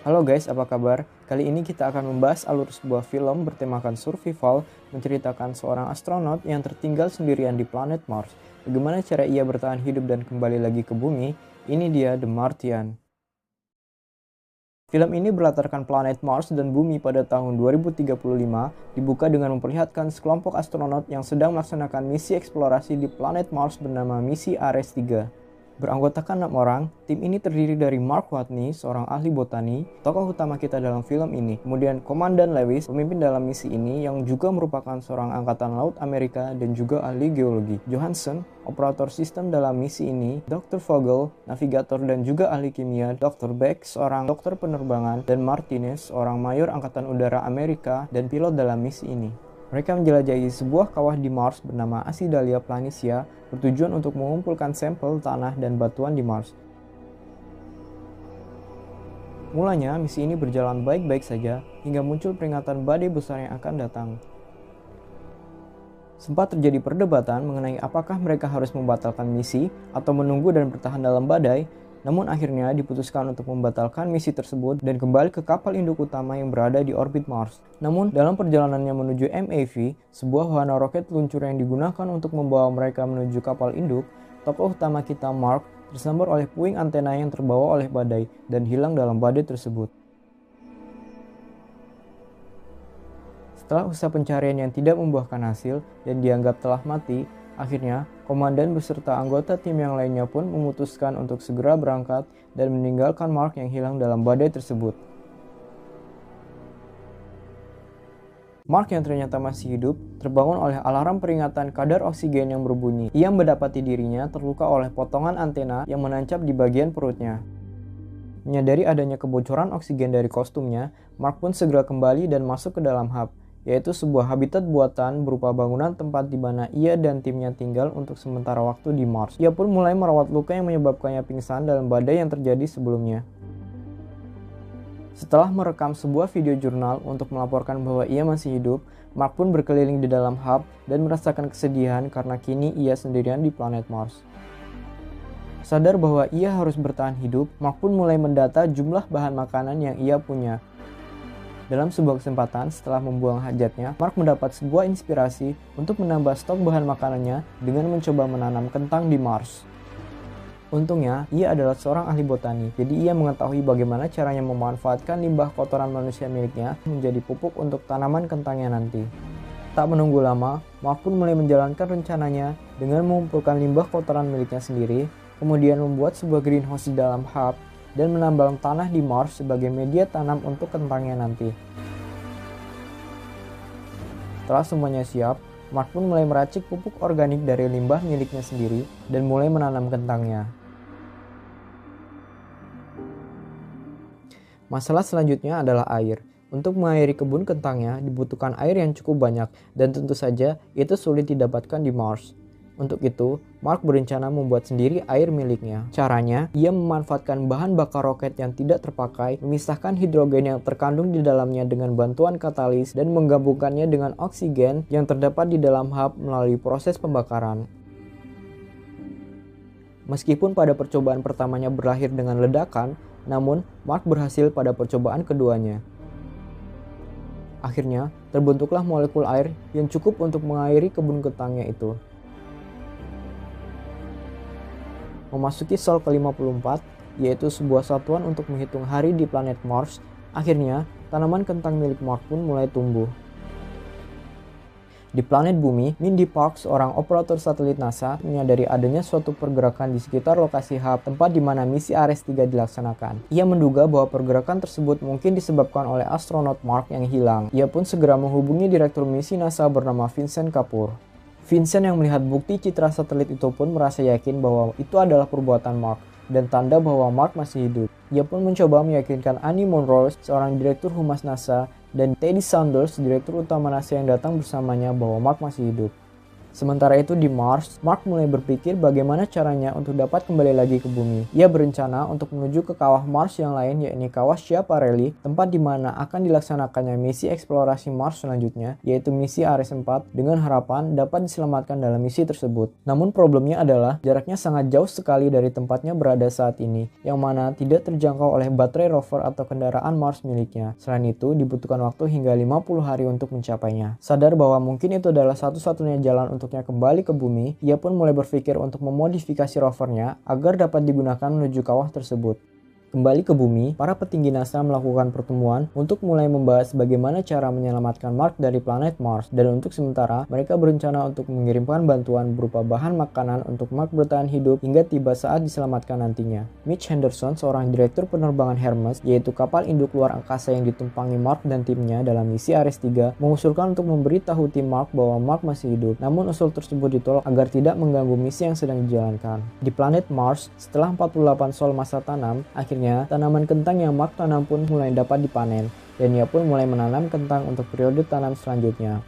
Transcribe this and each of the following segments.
Halo guys, apa kabar? Kali ini kita akan membahas alur sebuah film bertemakan survival menceritakan seorang astronot yang tertinggal sendirian di planet Mars. Bagaimana cara ia bertahan hidup dan kembali lagi ke bumi? Ini dia The Martian. Film ini berlatarkan planet Mars dan bumi pada tahun 2035, dibuka dengan memperlihatkan sekelompok astronot yang sedang melaksanakan misi eksplorasi di planet Mars bernama misi Ares 3. Beranggotakan 6 orang, tim ini terdiri dari Mark Watney, seorang ahli botani, tokoh utama kita dalam film ini. Kemudian Komandan Lewis, pemimpin dalam misi ini yang juga merupakan seorang angkatan laut Amerika dan juga ahli geologi. Johansson, operator sistem dalam misi ini, Dr. Vogel, navigator dan juga ahli kimia, Dr. Beck, seorang dokter penerbangan, dan Martinez, seorang mayor angkatan udara Amerika dan pilot dalam misi ini. Mereka menjelajahi sebuah kawah di Mars bernama Acidalia Planitia bertujuan untuk mengumpulkan sampel tanah dan batuan di Mars. Mulanya, misi ini berjalan baik-baik saja hingga muncul peringatan badai besar yang akan datang. Sempat terjadi perdebatan mengenai apakah mereka harus membatalkan misi atau menunggu dan bertahan dalam badai. Namun akhirnya diputuskan untuk membatalkan misi tersebut dan kembali ke kapal induk utama yang berada di orbit Mars. Namun dalam perjalanannya menuju MAV, sebuah wahana roket luncur yang digunakan untuk membawa mereka menuju kapal induk, tokoh utama kita Mark tersambar oleh puing antena yang terbawa oleh badai dan hilang dalam badai tersebut. Setelah usaha pencarian yang tidak membuahkan hasil dan dianggap telah mati, akhirnya komandan beserta anggota tim yang lainnya pun memutuskan untuk segera berangkat dan meninggalkan Mark yang hilang dalam badai tersebut. Mark yang ternyata masih hidup terbangun oleh alarm peringatan kadar oksigen yang berbunyi. Ia mendapati dirinya terluka oleh potongan antena yang menancap di bagian perutnya. Menyadari adanya kebocoran oksigen dari kostumnya, Mark pun segera kembali dan masuk ke dalam hub, yaitu sebuah habitat buatan berupa bangunan tempat di mana ia dan timnya tinggal untuk sementara waktu di Mars. Ia pun mulai merawat luka yang menyebabkannya pingsan dalam badai yang terjadi sebelumnya. Setelah merekam sebuah video jurnal untuk melaporkan bahwa ia masih hidup, Mark pun berkeliling di dalam hub dan merasakan kesedihan karena kini ia sendirian di planet Mars. Sadar bahwa ia harus bertahan hidup, Mark pun mulai mendata jumlah bahan makanan yang ia punya. Dalam sebuah kesempatan, setelah membuang hajatnya, Mark mendapat sebuah inspirasi untuk menambah stok bahan makanannya dengan mencoba menanam kentang di Mars. Untungnya, ia adalah seorang ahli botani, jadi ia mengetahui bagaimana caranya memanfaatkan limbah kotoran manusia miliknya menjadi pupuk untuk tanaman kentangnya nanti. Tak menunggu lama, Mark pun mulai menjalankan rencananya dengan mengumpulkan limbah kotoran miliknya sendiri, kemudian membuat sebuah greenhouse di dalam hub, dan menambang tanah di Mars sebagai media tanam untuk kentangnya nanti. Setelah semuanya siap, Mark pun mulai meracik pupuk organik dari limbah miliknya sendiri dan mulai menanam kentangnya. Masalah selanjutnya adalah air. Untuk mengairi kebun kentangnya dibutuhkan air yang cukup banyak dan tentu saja itu sulit didapatkan di Mars. Untuk itu, Mark berencana membuat sendiri air miliknya. Caranya, ia memanfaatkan bahan bakar roket yang tidak terpakai, memisahkan hidrogen yang terkandung di dalamnya dengan bantuan katalis, dan menggabungkannya dengan oksigen yang terdapat di dalam hub melalui proses pembakaran. Meskipun pada percobaan pertamanya berakhir dengan ledakan, namun Mark berhasil pada percobaan keduanya. Akhirnya, terbentuklah molekul air yang cukup untuk mengairi kebun kentangnya itu. Memasuki Sol ke-54, yaitu sebuah satuan untuk menghitung hari di planet Mars, akhirnya tanaman kentang milik Mark pun mulai tumbuh. Di planet Bumi, Mindy Park, seorang operator satelit NASA, menyadari adanya suatu pergerakan di sekitar lokasi hub tempat di mana misi Ares 3 dilaksanakan. Ia menduga bahwa pergerakan tersebut mungkin disebabkan oleh astronot Mark yang hilang. Ia pun segera menghubungi direktur misi NASA bernama Vincent Kapoor. Vincent yang melihat bukti citra satelit itu pun merasa yakin bahwa itu adalah perbuatan Mark dan tanda bahwa Mark masih hidup. Ia pun mencoba meyakinkan Annie Monroe, seorang direktur humas NASA, dan Teddy Saunders, direktur utama NASA yang datang bersamanya bahwa Mark masih hidup. Sementara itu di Mars, Mark mulai berpikir bagaimana caranya untuk dapat kembali lagi ke bumi. Ia berencana untuk menuju ke kawah Mars yang lain, yakni kawah Schiaparelli, tempat di mana akan dilaksanakannya misi eksplorasi Mars selanjutnya, yaitu misi Ares 4, dengan harapan dapat diselamatkan dalam misi tersebut. Namun problemnya adalah jaraknya sangat jauh sekali dari tempatnya berada saat ini, yang mana tidak terjangkau oleh baterai rover atau kendaraan Mars miliknya. Selain itu, dibutuhkan waktu hingga 50 hari untuk mencapainya. Sadar bahwa mungkin itu adalah satu-satunya jalan untuknya kembali ke bumi, ia pun mulai berpikir untuk memodifikasi rovernya agar dapat digunakan menuju kawah tersebut. Kembali ke bumi, para petinggi NASA melakukan pertemuan untuk mulai membahas bagaimana cara menyelamatkan Mark dari planet Mars, dan untuk sementara mereka berencana untuk mengirimkan bantuan berupa bahan makanan untuk Mark bertahan hidup hingga tiba saat diselamatkan nantinya. Mitch Henderson, seorang direktur penerbangan Hermes, yaitu kapal induk luar angkasa yang ditumpangi Mark dan timnya dalam misi Ares 3, mengusulkan untuk memberitahu tim Mark bahwa Mark masih hidup. Namun usul tersebut ditolak agar tidak mengganggu misi yang sedang dijalankan. Di planet Mars, setelah 48 sol masa tanam, akhirnya tanaman kentang yang Mark tanam pun mulai dapat dipanen, dan ia pun mulai menanam kentang untuk periode tanam selanjutnya.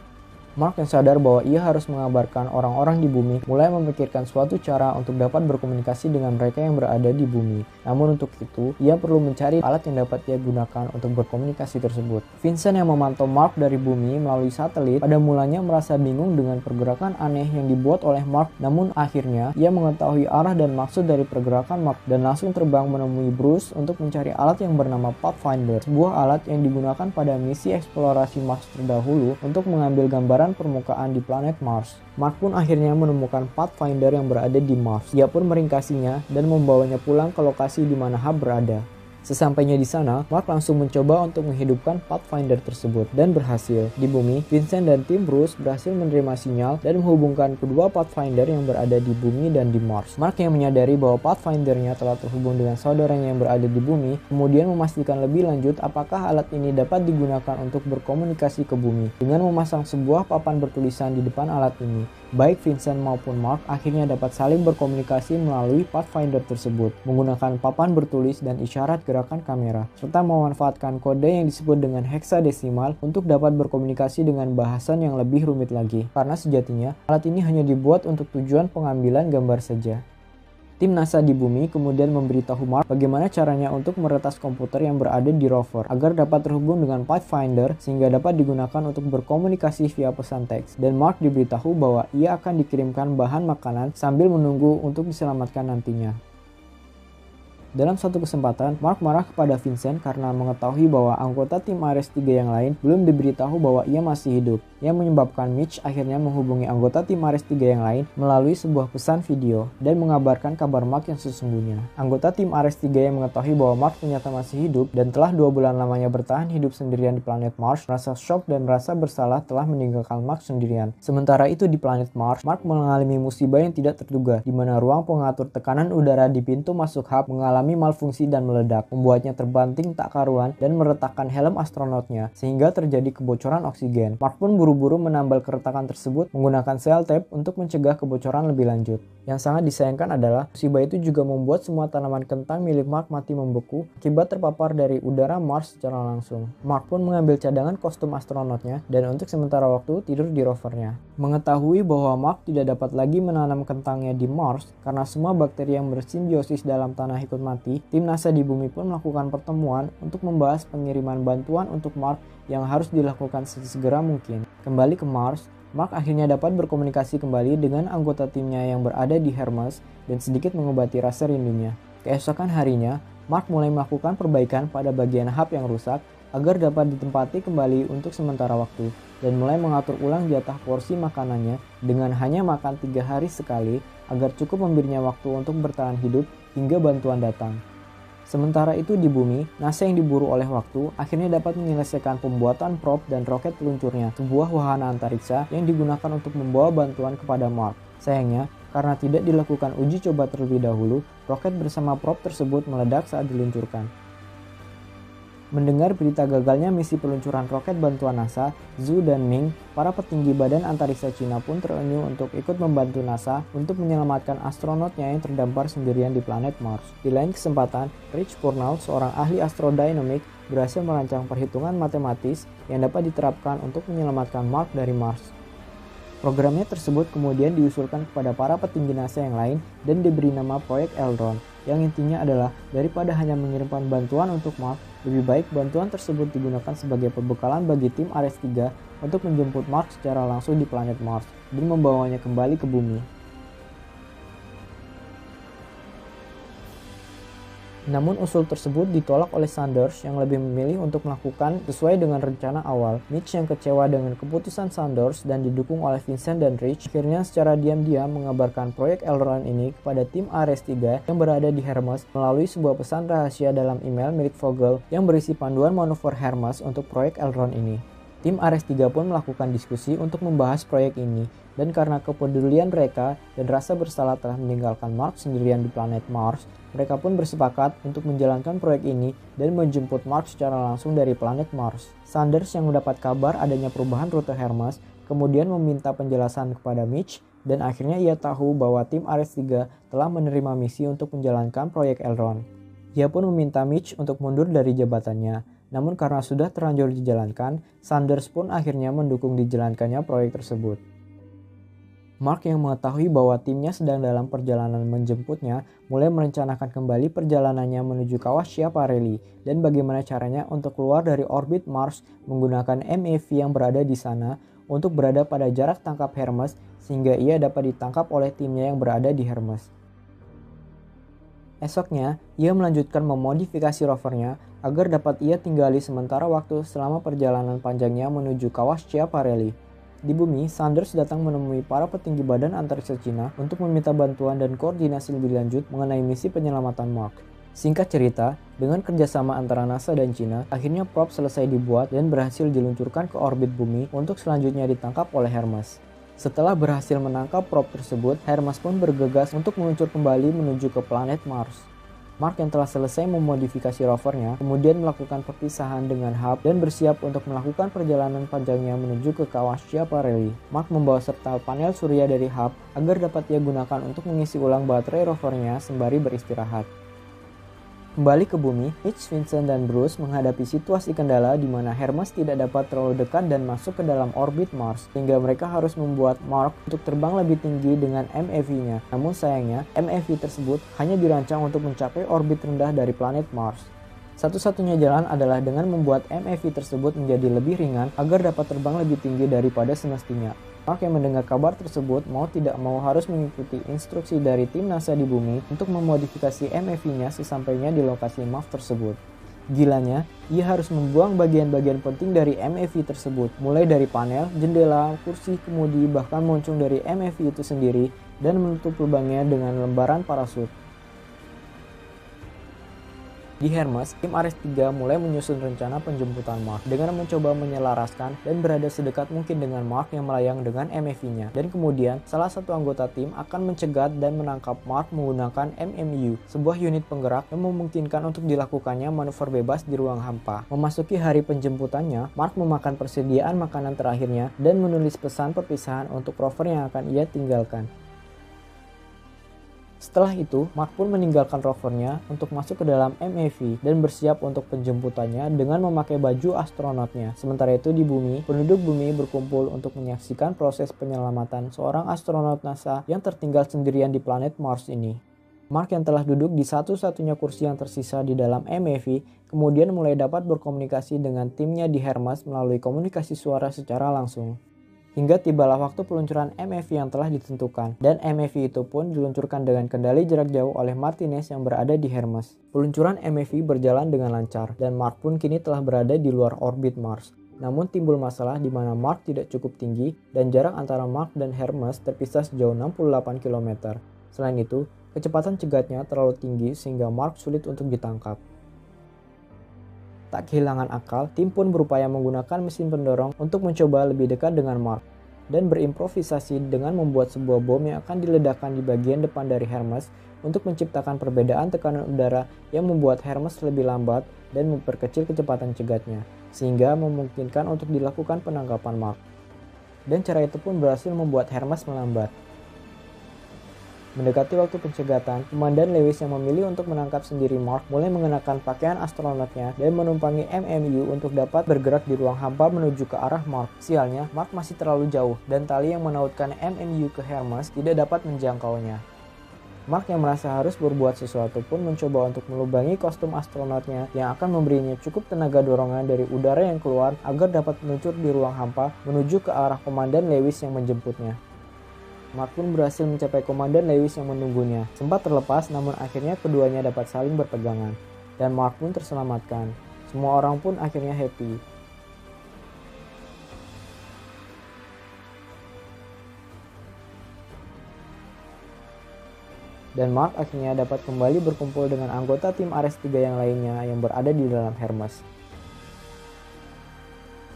Mark yang sadar bahwa ia harus mengabarkan orang-orang di bumi mulai memikirkan suatu cara untuk dapat berkomunikasi dengan mereka yang berada di bumi. Namun untuk itu, ia perlu mencari alat yang dapat ia gunakan untuk berkomunikasi tersebut. Vincent yang memantau Mark dari bumi melalui satelit pada mulanya merasa bingung dengan pergerakan aneh yang dibuat oleh Mark, namun akhirnya ia mengetahui arah dan maksud dari pergerakan Mark dan langsung terbang menemui Bruce untuk mencari alat yang bernama Pathfinder, sebuah alat yang digunakan pada misi eksplorasi Mars terdahulu untuk mengambil gambaran permukaan di planet Mars. Mark pun akhirnya menemukan Pathfinder yang berada di Mars. Ia pun meringkasinya dan membawanya pulang ke lokasi di mana hub berada. Sesampainya di sana, Mark langsung mencoba untuk menghidupkan Pathfinder tersebut dan berhasil. Di bumi, Vincent dan tim Bruce berhasil menerima sinyal dan menghubungkan kedua Pathfinder yang berada di bumi dan di Mars. Mark yang menyadari bahwa Pathfindernya telah terhubung dengan saudaranya yang berada di bumi, kemudian memastikan lebih lanjut apakah alat ini dapat digunakan untuk berkomunikasi ke bumi. Dengan memasang sebuah papan bertulisan di depan alat ini, baik Vincent maupun Mark akhirnya dapat saling berkomunikasi melalui Pathfinder tersebut, menggunakan papan bertulis dan isyarat gerakan kamera, serta memanfaatkan kode yang disebut dengan heksadesimal untuk dapat berkomunikasi dengan bahasan yang lebih rumit lagi, karena sejatinya alat ini hanya dibuat untuk tujuan pengambilan gambar saja. Tim NASA di bumi kemudian memberitahu Mark bagaimana caranya untuk meretas komputer yang berada di rover agar dapat terhubung dengan Pathfinder sehingga dapat digunakan untuk berkomunikasi via pesan teks, dan Mark diberitahu bahwa ia akan dikirimkan bahan makanan sambil menunggu untuk diselamatkan nantinya. Dalam satu kesempatan, Mark marah kepada Vincent karena mengetahui bahwa anggota tim Ares 3 yang lain belum diberitahu bahwa ia masih hidup, yang menyebabkan Mitch akhirnya menghubungi anggota tim Ares 3 yang lain melalui sebuah pesan video dan mengabarkan kabar Mark yang sesungguhnya. Anggota tim Ares 3 yang mengetahui bahwa Mark ternyata masih hidup dan telah 2 bulan lamanya bertahan hidup sendirian di planet Mars, merasa shock dan merasa bersalah telah meninggalkan Mark sendirian. Sementara itu di planet Mars, Mark mengalami musibah yang tidak terduga, di mana ruang pengatur tekanan udara di pintu masuk hub mengalami malfungsi dan meledak, membuatnya terbanting tak karuan dan meretakkan helm astronotnya sehingga terjadi kebocoran oksigen. Mark pun buru-buru menambal keretakan tersebut menggunakan sel tape untuk mencegah kebocoran lebih lanjut. Yang sangat disayangkan adalah musibah itu juga membuat semua tanaman kentang milik Mark mati membeku akibat terpapar dari udara Mars secara langsung. Mark pun mengambil cadangan kostum astronotnya dan untuk sementara waktu tidur di rovernya. Mengetahui bahwa Mark tidak dapat lagi menanam kentangnya di Mars karena semua bakteri yang bersimbiosis dalam tanah ikut mati, tim NASA di bumi pun melakukan pertemuan untuk membahas pengiriman bantuan untuk Mark yang harus dilakukan sesegera mungkin. Kembali ke Mars, Mark akhirnya dapat berkomunikasi kembali dengan anggota timnya yang berada di Hermes dan sedikit mengobati rasa rindunya. Keesokan harinya, Mark mulai melakukan perbaikan pada bagian hub yang rusak agar dapat ditempati kembali untuk sementara waktu dan mulai mengatur ulang jatah porsi makanannya dengan hanya makan 3 hari sekali agar cukup memberinya waktu untuk bertahan hidup hingga bantuan datang. Sementara itu di bumi, NASA yang diburu oleh waktu akhirnya dapat menyelesaikan pembuatan prop dan roket peluncurnya, sebuah wahana antariksa yang digunakan untuk membawa bantuan kepada Mark. Sayangnya, karena tidak dilakukan uji coba terlebih dahulu, roket bersama prop tersebut meledak saat diluncurkan. Mendengar berita gagalnya misi peluncuran roket bantuan NASA, Zhu dan Ming, para petinggi Badan Antariksa Cina pun terenyuh untuk ikut membantu NASA untuk menyelamatkan astronotnya yang terdampar sendirian di planet Mars. Di lain kesempatan, Rich Purnell, seorang ahli astrodinamik, berhasil merancang perhitungan matematis yang dapat diterapkan untuk menyelamatkan Mark dari Mars. Programnya tersebut kemudian diusulkan kepada para petinggi NASA yang lain dan diberi nama Proyek Eldron, yang intinya adalah daripada hanya mengirimkan bantuan untuk Mark, lebih baik bantuan tersebut digunakan sebagai pembekalan bagi tim Ares 3 untuk menjemput Mark secara langsung di planet Mars dan membawanya kembali ke bumi. Namun usul tersebut ditolak oleh Sanders yang lebih memilih untuk melakukan sesuai dengan rencana awal. Mitch yang kecewa dengan keputusan Sanders dan didukung oleh Vincent dan Rich akhirnya secara diam-diam mengabarkan proyek Eldron ini kepada tim Ares 3 yang berada di Hermes melalui sebuah pesan rahasia dalam email milik Vogel yang berisi panduan manuver Hermes untuk proyek Eldron ini. Tim Ares 3 pun melakukan diskusi untuk membahas proyek ini, dan karena kepedulian mereka dan rasa bersalah telah meninggalkan Mark sendirian di planet Mars, mereka pun bersepakat untuk menjalankan proyek ini dan menjemput Mark secara langsung dari planet Mars. Sanders yang mendapat kabar adanya perubahan rute Hermes, kemudian meminta penjelasan kepada Mitch, dan akhirnya ia tahu bahwa tim Ares 3 telah menerima misi untuk menjalankan proyek Eldron. Ia pun meminta Mitch untuk mundur dari jabatannya. Namun karena sudah terlanjur dijalankan, Sanders pun akhirnya mendukung dijalankannya proyek tersebut. Mark yang mengetahui bahwa timnya sedang dalam perjalanan menjemputnya, mulai merencanakan kembali perjalanannya menuju kawah Schiaparelli dan bagaimana caranya untuk keluar dari orbit Mars menggunakan MAV yang berada di sana untuk berada pada jarak tangkap Hermes sehingga ia dapat ditangkap oleh timnya yang berada di Hermes. Esoknya, ia melanjutkan memodifikasi rovernya agar dapat ia tinggali sementara waktu selama perjalanan panjangnya menuju kawah Schiaparelli. Di bumi, Sanders datang menemui para petinggi Badan Antariksa Cina untuk meminta bantuan dan koordinasi lebih lanjut mengenai misi penyelamatan Mark. Singkat cerita, dengan kerjasama antara NASA dan Cina, akhirnya probe selesai dibuat dan berhasil diluncurkan ke orbit bumi untuk selanjutnya ditangkap oleh Hermes. Setelah berhasil menangkap probe tersebut, Hermes pun bergegas untuk meluncur kembali menuju ke planet Mars. Mark yang telah selesai memodifikasi rovernya, kemudian melakukan perpisahan dengan hub dan bersiap untuk melakukan perjalanan panjangnya menuju ke kawah Schiaparelli. Mark membawa serta panel surya dari hub agar dapat ia gunakan untuk mengisi ulang baterai rovernya sembari beristirahat. Kembali ke bumi, Mitch, Vincent, dan Bruce menghadapi situasi kendala di mana Hermes tidak dapat terlalu dekat dan masuk ke dalam orbit Mars, sehingga mereka harus membuat Mark untuk terbang lebih tinggi dengan MAV-nya. Namun sayangnya, MAV tersebut hanya dirancang untuk mencapai orbit rendah dari planet Mars. Satu-satunya jalan adalah dengan membuat MAV tersebut menjadi lebih ringan agar dapat terbang lebih tinggi daripada semestinya. Mark yang mendengar kabar tersebut mau tidak mau harus mengikuti instruksi dari tim NASA di bumi untuk memodifikasi MAV-nya sesampainya di lokasi MAV tersebut. Gilanya, ia harus membuang bagian-bagian penting dari MAV tersebut, mulai dari panel, jendela, kursi kemudi, bahkan moncong dari MAV itu sendiri, dan menutup lubangnya dengan lembaran parasut. Di Hermes, tim Ares 3 mulai menyusun rencana penjemputan Mark dengan mencoba menyelaraskan dan berada sedekat mungkin dengan Mark yang melayang dengan MAV-nya. Dan kemudian, salah satu anggota tim akan mencegat dan menangkap Mark menggunakan MMU, sebuah unit penggerak yang memungkinkan untuk dilakukannya manuver bebas di ruang hampa. Memasuki hari penjemputannya, Mark memakan persediaan makanan terakhirnya dan menulis pesan perpisahan untuk rover yang akan ia tinggalkan. Setelah itu, Mark pun meninggalkan rovernya untuk masuk ke dalam MAV dan bersiap untuk penjemputannya dengan memakai baju astronotnya. Sementara itu di bumi, penduduk bumi berkumpul untuk menyaksikan proses penyelamatan seorang astronot NASA yang tertinggal sendirian di planet Mars ini. Mark yang telah duduk di satu-satunya kursi yang tersisa di dalam MAV, kemudian mulai dapat berkomunikasi dengan timnya di Hermes melalui komunikasi suara secara langsung. Hingga tibalah waktu peluncuran MAV yang telah ditentukan, dan MAV itu pun diluncurkan dengan kendali jarak jauh oleh Martinez yang berada di Hermes. Peluncuran MAV berjalan dengan lancar, dan Mark pun kini telah berada di luar orbit Mars. Namun timbul masalah di mana Mark tidak cukup tinggi, dan jarak antara Mark dan Hermes terpisah sejauh 68 km. Selain itu, kecepatan cegatnya terlalu tinggi sehingga Mark sulit untuk ditangkap. Tak kehilangan akal, tim pun berupaya menggunakan mesin pendorong untuk mencoba lebih dekat dengan Mark dan berimprovisasi dengan membuat sebuah bom yang akan diledakkan di bagian depan dari Hermes untuk menciptakan perbedaan tekanan udara yang membuat Hermes lebih lambat dan memperkecil kecepatan cegatnya, sehingga memungkinkan untuk dilakukan penangkapan Mark. Dan cara itu pun berhasil membuat Hermes melambat. Mendekati waktu pencegatan, Komandan Lewis yang memilih untuk menangkap sendiri Mark mulai mengenakan pakaian astronotnya dan menumpangi MMU untuk dapat bergerak di ruang hampa menuju ke arah Mark. Sialnya, Mark masih terlalu jauh dan tali yang menautkan MMU ke Hermes tidak dapat menjangkaunya. Mark yang merasa harus berbuat sesuatu pun mencoba untuk melubangi kostum astronotnya yang akan memberinya cukup tenaga dorongan dari udara yang keluar agar dapat meluncur di ruang hampa menuju ke arah Komandan Lewis yang menjemputnya. Mark pun berhasil mencapai Komandan Lewis yang menunggunya. Sempat terlepas, namun akhirnya keduanya dapat saling berpegangan. Dan Mark pun terselamatkan. Semua orang pun akhirnya happy. Dan Mark akhirnya dapat kembali berkumpul dengan anggota tim Ares 3 yang lainnya yang berada di dalam Hermes.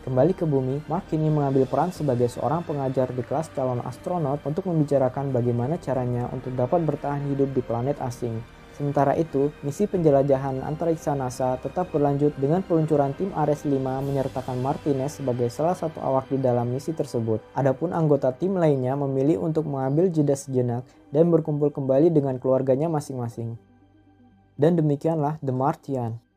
Kembali ke bumi, Mark kini mengambil peran sebagai seorang pengajar di kelas calon astronot untuk membicarakan bagaimana caranya untuk dapat bertahan hidup di planet asing. Sementara itu, misi penjelajahan antariksa NASA tetap berlanjut dengan peluncuran tim Ares 5 menyertakan Martinez sebagai salah satu awak di dalam misi tersebut. Adapun anggota tim lainnya memilih untuk mengambil jeda sejenak dan berkumpul kembali dengan keluarganya masing-masing. Dan demikianlah The Martian.